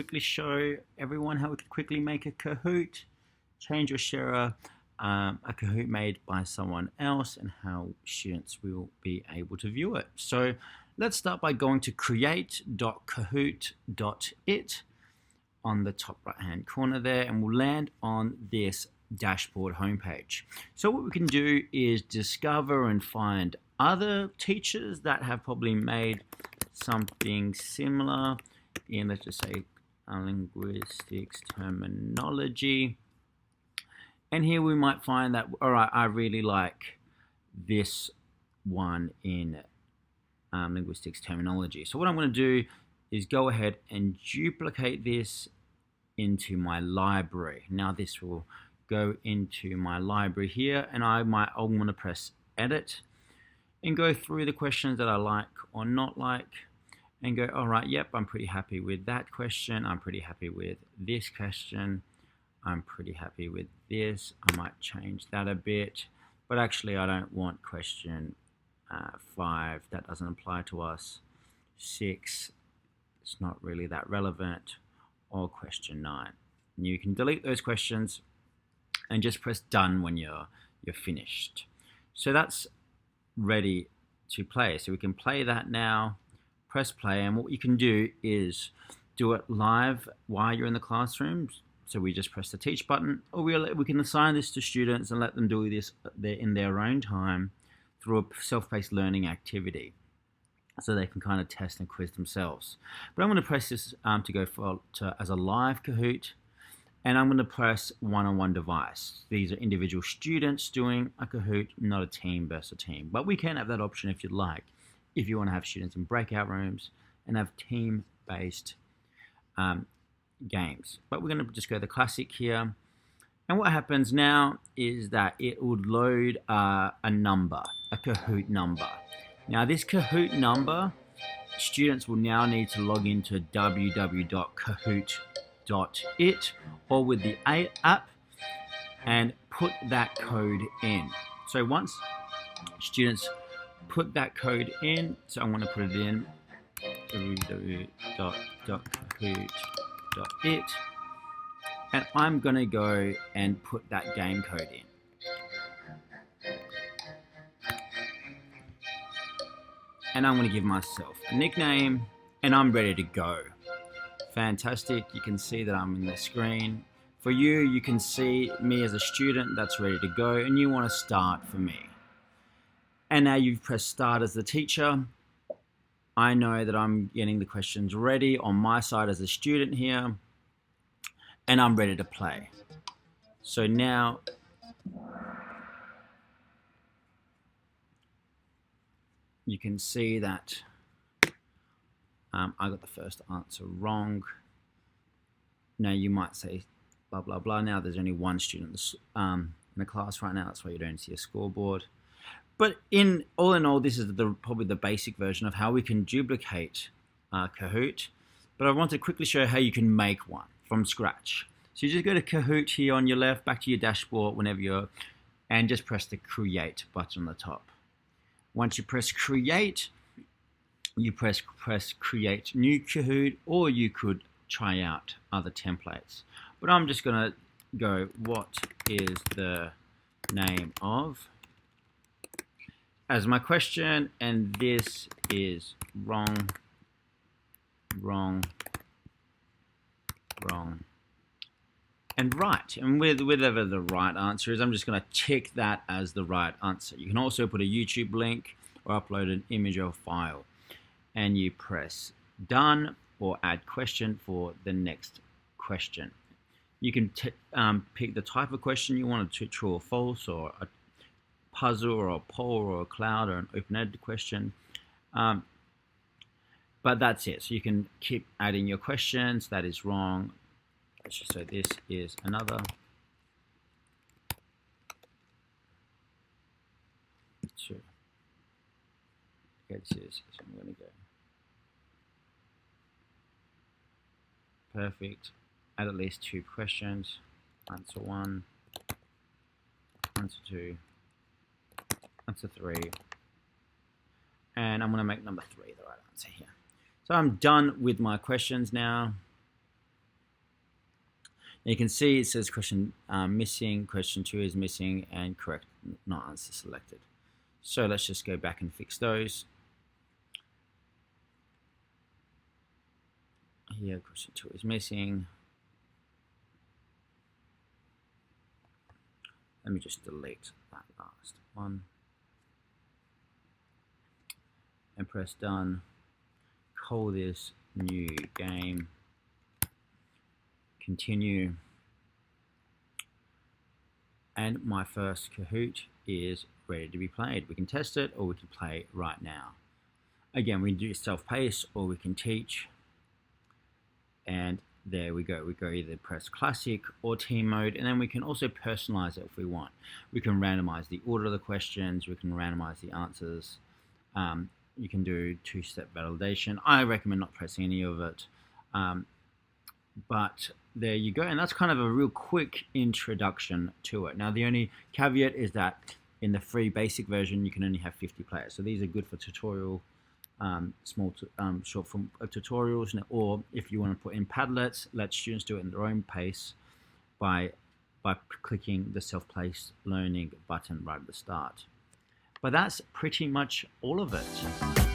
quickly show everyone how we can quickly make a Kahoot, change or share a Kahoot made by someone else, and how students will be able to view it. So let's start by going to create.kahoot.it on the top right hand corner there, and we'll land on this dashboard homepage. So what we can do is discover and find other teachers that have probably made something similar in, let's just say, linguistics terminology. And here we might find that, all right, I really like this one in linguistics terminology. So what I'm going to do is go ahead and duplicate this into my library. Now this will go into my library here, and I'm going to press edit and go through the questions that I like or not like, and go, all right, yep, I'm pretty happy with that question. I'm pretty happy with this question. I'm pretty happy with this. I might change that a bit, but actually I don't want question 5. That doesn't apply to us. 6, it's not really that relevant. Or question 9. And you can delete those questions and just press done when you're finished. So that's ready to play. So we can play that now, press play, and what you can do is do it live while you're in the classroom. So we just press the teach button, or we can assign this to students and let them do this in their own time through a self-paced learning activity, so they can kind of test and quiz themselves. But I'm going to press this to go as a live Kahoot, and I'm going to press one-on-one device. These are individual students doing a Kahoot, not a team versus a team. But we can have that option if you'd like, if you want to have students in breakout rooms and have team-based games. But we're going to just go the classic here. And what happens now is that it would load a number, a Kahoot number. Now this Kahoot number, students will now need to log into www.kahoot.it or with the app and put that code in. So once students put that code in, so I'm going to put it in www.kahoot.it, and I'm going to go and put that game code in. And I'm going to give myself a nickname, and I'm ready to go. Fantastic. You can see that I'm in the screen. For you, you can see me as a student that's ready to go, and you want to start for me. And now you've pressed start as the teacher. I know that I'm getting the questions ready on my side as a student here, and I'm ready to play. So now you can see that I got the first answer wrong. Now you might say blah blah blah. Now there's only one student in the class right now. That's why you don't see a scoreboard. But in all, this is probably the basic version of how we can duplicate Kahoot. But I want to quickly show how you can make one from scratch. So you just go to Kahoot here on your left, back to your dashboard whenever and just press the create button on the top. Once you press create, you press create new Kahoot, or you could try out other templates. But I'm just going to go, what is the name of, as my question, and this is wrong, wrong, wrong, and right. And whatever the right answer is, I'm just going to tick that as the right answer. You can also put a YouTube link or upload an image or file, and you press done or add question for the next question. You can pick the type of question you want, to true or false, or a puzzle, or a poll, or a cloud, or an open-ended question. But that's it. So you can keep adding your questions. That is wrong. So this is another. Two. Okay, this is, so I'm going to go. Perfect. Add at least 2 questions. Answer 1. Answer 2. Answer 3. And I'm going to make number 3 the right answer here. So I'm done with my questions now. You can see it says question missing, question 2 is missing, and correct not answer selected. So let's just go back and fix those. Here, question 2 is missing. Let me just delete that last one and press done. Call this new game. Continue. And my first Kahoot is ready to be played. We can test it or we can play right now. Again, we can do self-paced or we can teach. And there we go. We go either press classic or team mode, and then we can also personalize it if we want. We can randomize the order of the questions. We can randomize the answers. You can do two-step validation. I recommend not pressing any of it. But there you go. And that's kind of a real quick introduction to it. Now, the only caveat is that in the free basic version, you can only have 50 players. So these are good for tutorial, short form tutorials, or if you want to put in Padlets, let students do it in their own pace by clicking the self-paced learning button right at the start. But that's pretty much all of it.